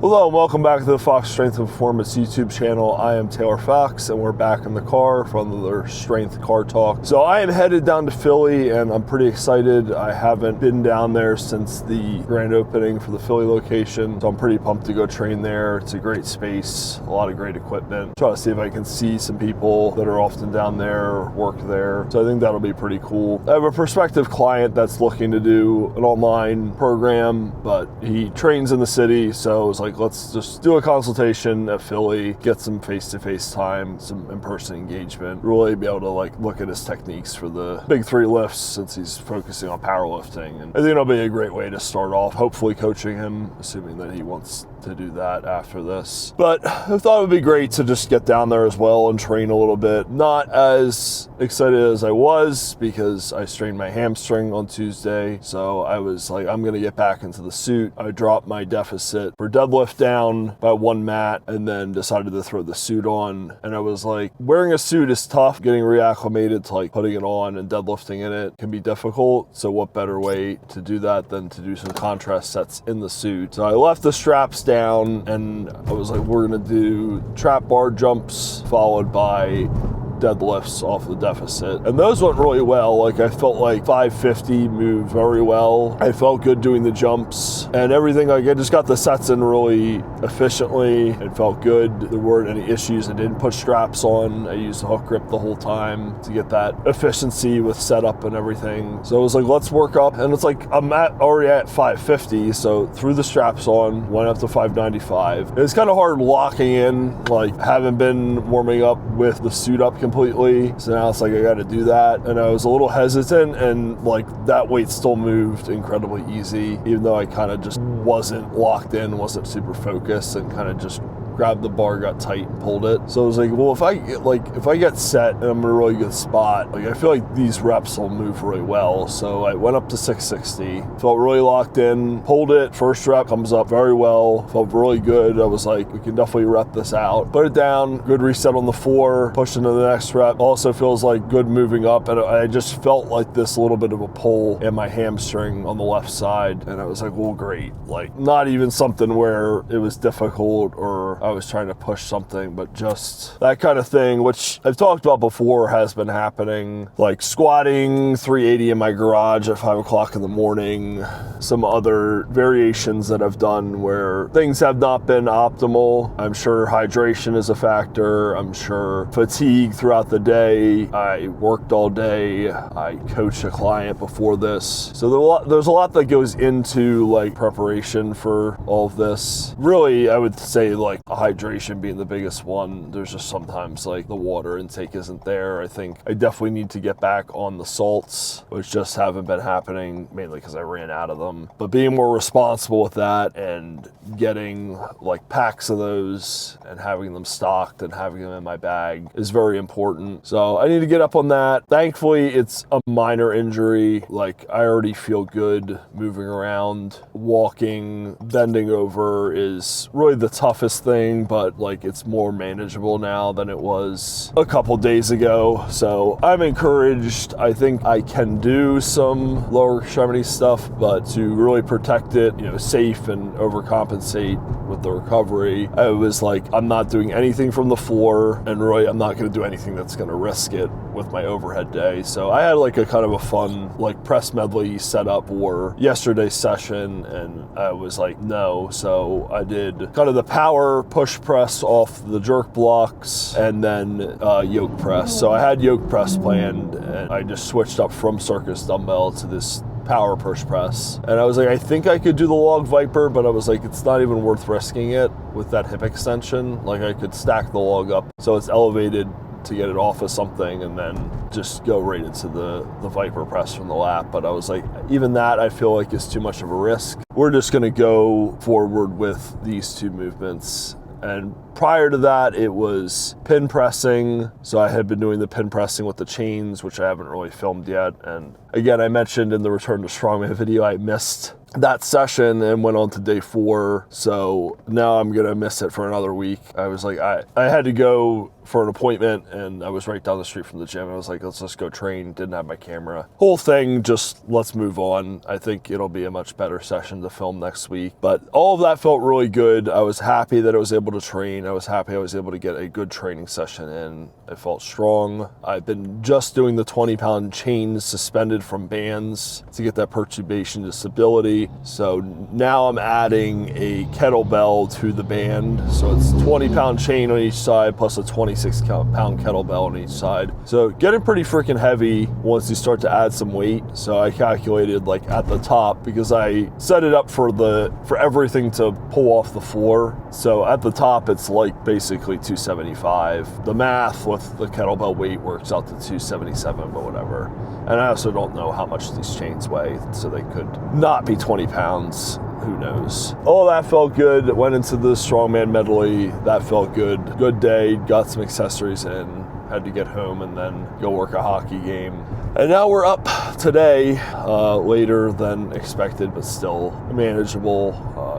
Hello and welcome back to the Fox Strength and Performance YouTube channel. I am Taylor Fox and we're back in the car for another Strength Car Talk. So I am headed down to Philly and I'm pretty excited. I haven't been down there since the grand opening for the Philly location. So I'm pretty pumped to go train there. It's a great space, a lot of great equipment. Try to see if I can see some people that are often down there or work there. So I think that'll be pretty cool. I have a prospective client that's looking to do an online program, but he trains in the city. So it's like, let's just do a consultation at Philly, get some face-to-face time, some in-person engagement, really be able to like look at his techniques for the big three lifts since he's focusing on powerlifting. And I think it'll be a great way to start off, hopefully coaching him, assuming that he wants to do that after this. But I thought it would be great to just get down there as well and train a little bit. Not as excited as I was because I strained my hamstring on Tuesday. So I was like, I'm going to get back into the suit. I dropped my deficit for deadlift down by one mat and then decided to throw the suit on. And I was like, wearing a suit is tough. Getting reacclimated to like putting it on and deadlifting in it can be difficult. So what better way to do that than to do some contrast sets in the suit? So I left the straps down and I was like, we're gonna do trap bar jumps followed by deadlifts off the deficit, and those went really well. Like I felt like 550 moved very well. I felt good doing the jumps and everything. Like I just got the sets in really efficiently. It felt good. There weren't any issues. I didn't put straps on. I used the hook grip the whole time to get that efficiency with setup and everything. So it was like, let's work up. And it's like I'm already at 550, so threw the straps on, went up to 595. It's kind of hard locking in, like haven't been warming up with the suit up completely, so now it's like I got to do that, and I was a little hesitant, and like that weight still moved incredibly easy, even though I kind of just wasn't locked in, wasn't super focused, and kind of just grabbed the bar, got tight, and pulled it. So I was like, well, if I get set and I'm in a really good spot, like I feel like these reps will move really well. So I went up to 660, felt really locked in, pulled it. First rep comes up very well, felt really good. I was like, we can definitely rep this out. Put it down, good reset on the floor, push into the next rep. Also feels like good moving up, and I just felt like this little bit of a pull in my hamstring on the left side, and I was like, well, great. Like not even something where it was difficult or I was trying to push something, but just that kind of thing, which I've talked about before, has been happening, like squatting 380 in my garage at 5 o'clock in the morning, some other variations that I've done where things have not been optimal. I'm sure hydration is a factor. I'm sure fatigue throughout the day. I worked all day. I coached a client before this. So there's a lot that goes into like preparation for all of this. Really, I would say like hydration being the biggest one. There's just sometimes like the water intake isn't there. I think I definitely need to get back on the salts, which just haven't been happening, mainly because I ran out of them. But being more responsible with that and getting like packs of those and having them stocked and having them in my bag is very important. So I need to get up on that. Thankfully, it's a minor injury. Like I already feel good moving around. Walking, bending over is really the toughest thing, but like it's more manageable now than it was a couple days ago. So I'm encouraged. I think I can do some lower extremity stuff, but to really protect it, safe and overcompensate with the recovery, I was like, I'm not doing anything from the floor, and really I'm not going to do anything that's going to risk it with my overhead day. So I had like a kind of a fun like press medley set up for yesterday's session, and I was like, no. So I did kind of the power push press off the jerk blocks and then yoke press. So I had yoke press planned, and I just switched up from circus dumbbell to this power push press. And I was like, I think I could do the log viper, but I was like, it's not even worth risking it with that hip extension. Like I could stack the log up so it's elevated to get it off of something and then just go right into the viper press from the lap. But I was like, even that I feel like is too much of a risk. We're just gonna go forward with these two movements. And prior to that, it was pin pressing. So I had been doing the pin pressing with the chains, which I haven't really filmed yet. And again, I mentioned in the Return to Strongman video, I missed that session and went on to day 4. So now I'm going to miss it for another week. I was like, I had to go for an appointment and I was right down the street from the gym. I was like, let's just go train. Didn't have my camera. Whole thing, just let's move on. I think it'll be a much better session to film next week. But all of that felt really good. I was happy that I was able to train. I was happy I was able to get a good training session in. I felt strong. I've been just doing the 20-pound chains suspended from bands to get that perturbation to stability. So now I'm adding a kettlebell to the band. So it's 20-pound chain on each side plus a 26-pound kettlebell on each side. So getting pretty freaking heavy once you start to add some weight. So I calculated like at the top, because I set it up for everything to pull off the floor. So at the top, it's like basically 275. The math with the kettlebell weight works out to 277, but whatever. And I also don't know how much these chains weigh, so they could not be 20 pounds. Who knows? All that felt good. Went into the Strongman medley. That felt good. Good day. Got some accessories in. Had to get home and then go work a hockey game. And now we're up today, later than expected, but still manageable.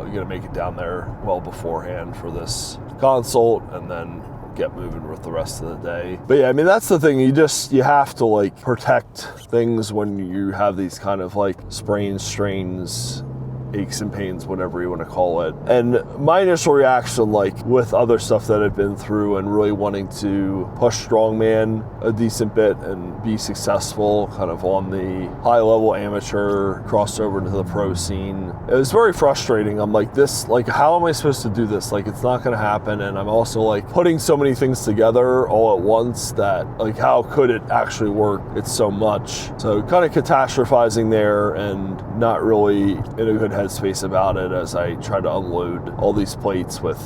Gonna make it down there well beforehand for this consult and then get moving with the rest of the day. But yeah, I mean, that's the thing. You have to like protect things when you have these kind of like sprains, strains, aches and pains, whatever you want to call it. And my initial reaction, like with other stuff that I've been through and really wanting to push Strongman a decent bit and be successful kind of on the high level amateur crossover into the pro scene, it was very frustrating. I'm like, this, like, how am I supposed to do this? Like, it's not going to happen. And I'm also like putting so many things together all at once that like, how could it actually work? It's so much. So kind of catastrophizing there and not really in a good headspace about it as I try to unload all these plates with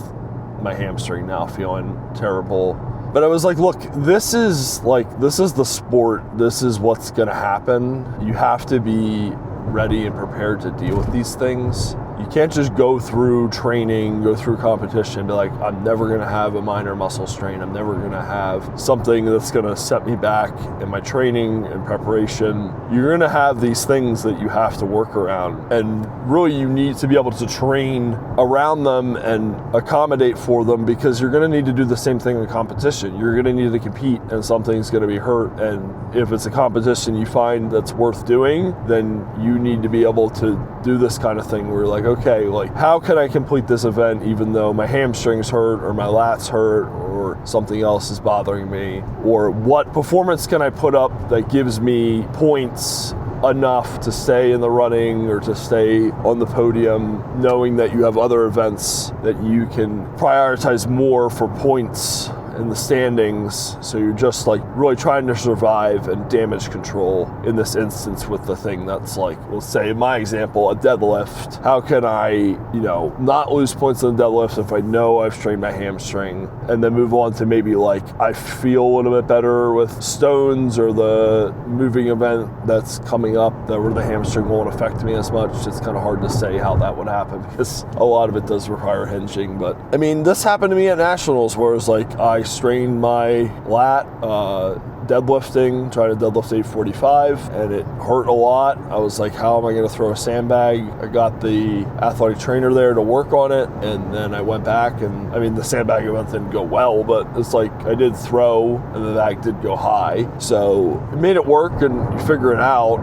my hamstring now feeling terrible. But I was like, look, this is the sport. This is what's going to happen. You have to be ready and prepared to deal with these things. You can't just go through training, go through competition, be like, I'm never going to have a minor muscle strain. I'm never going to have something that's going to set me back in my training and preparation. You're going to have these things that you have to work around. And really, you need to be able to train around them and accommodate for them, because you're going to need to do the same thing in competition. You're going to need to compete and something's going to be hurt. And if it's a competition you find that's worth doing, then you need to be able to do this kind of thing where you're like, okay, like, how can I complete this event even though my hamstrings hurt or my lats hurt or something else is bothering me? Or what performance can I put up that gives me points enough to stay in the running or to stay on the podium, knowing that you have other events that you can prioritize more for points in the standings. So you're just like really trying to survive and damage control in this instance with the thing that's like, let's say in my example, a deadlift. How can I, not lose points on the deadlift if I know I've strained my hamstring, and then move on to maybe like I feel a little bit better with stones or the moving event that's coming up that where the hamstring won't affect me as much. It's kind of hard to say how that would happen because a lot of it does require hinging. But I mean, this happened to me at nationals where it's like I strained my lat deadlifting, trying to deadlift 845, and it hurt a lot. I was like, how am I going to throw a sandbag? I got the athletic trainer there to work on it, and then I went back, and I mean, the sandbag event didn't go well, but it's like I did throw, and the bag did go high. So it made it work, and you figure it out.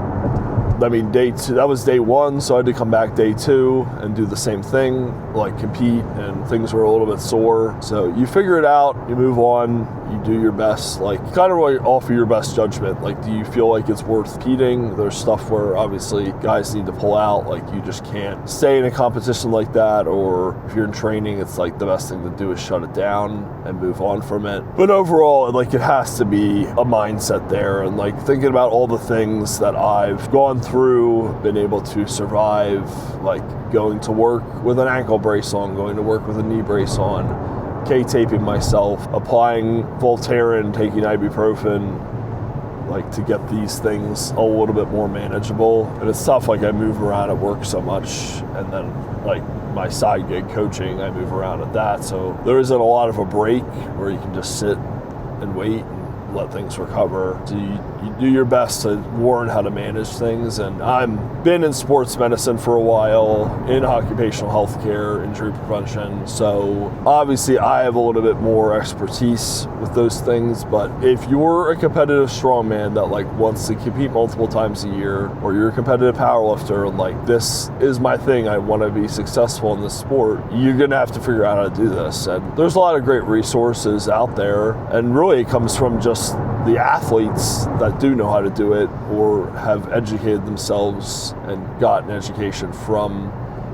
I mean, day 2, that was day 1, so I had to come back day 2 and do the same thing, like compete, and things were a little bit sore. So you figure it out, you move on, you do your best, like kind of like offer your best judgment. Like, do you feel like it's worth competing? There's stuff where obviously guys need to pull out, like you just can't stay in a competition like that, or if you're in training, it's like the best thing to do is shut it down and move on from it. But overall, like it has to be a mindset there, and like thinking about all the things that I've gone through, been able to survive, like going to work with an ankle brace on, going to work with a knee brace on, K-taping myself, applying Voltaren, taking ibuprofen, like to get these things a little bit more manageable. And it's tough, like I move around at work so much, and then like my side gig coaching, I move around at that. So there isn't a lot of a break where you can just sit and wait and let things recover. So you do your best to learn how to manage things. And I've been in sports medicine for a while, in occupational health care, injury prevention. So obviously I have a little bit more expertise with those things. But if you're a competitive strongman that like wants to compete multiple times a year, or you're a competitive powerlifter and like, this is my thing, I want to be successful in this sport, you're going to have to figure out how to do this. And there's a lot of great resources out there. And really it comes from just the athletes that do know how to do it, or have educated themselves and gotten education from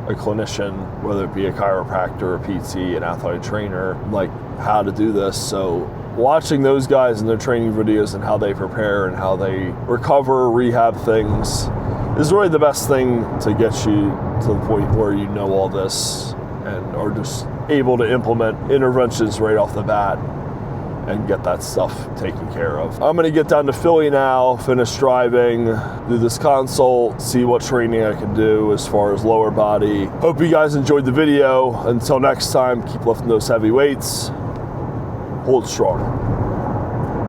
a clinician, whether it be a chiropractor, a PT, an athletic trainer, like how to do this. So watching those guys and their training videos and how they prepare and how they recover, rehab things is really the best thing to get you to the point where you know all this and are just able to implement interventions right off the bat and get that stuff taken care of. I'm gonna get down to Philly now, finish driving, do this consult, see what training I can do as far as lower body. Hope you guys enjoyed the video. Until next time, keep lifting those heavy weights. Hold strong.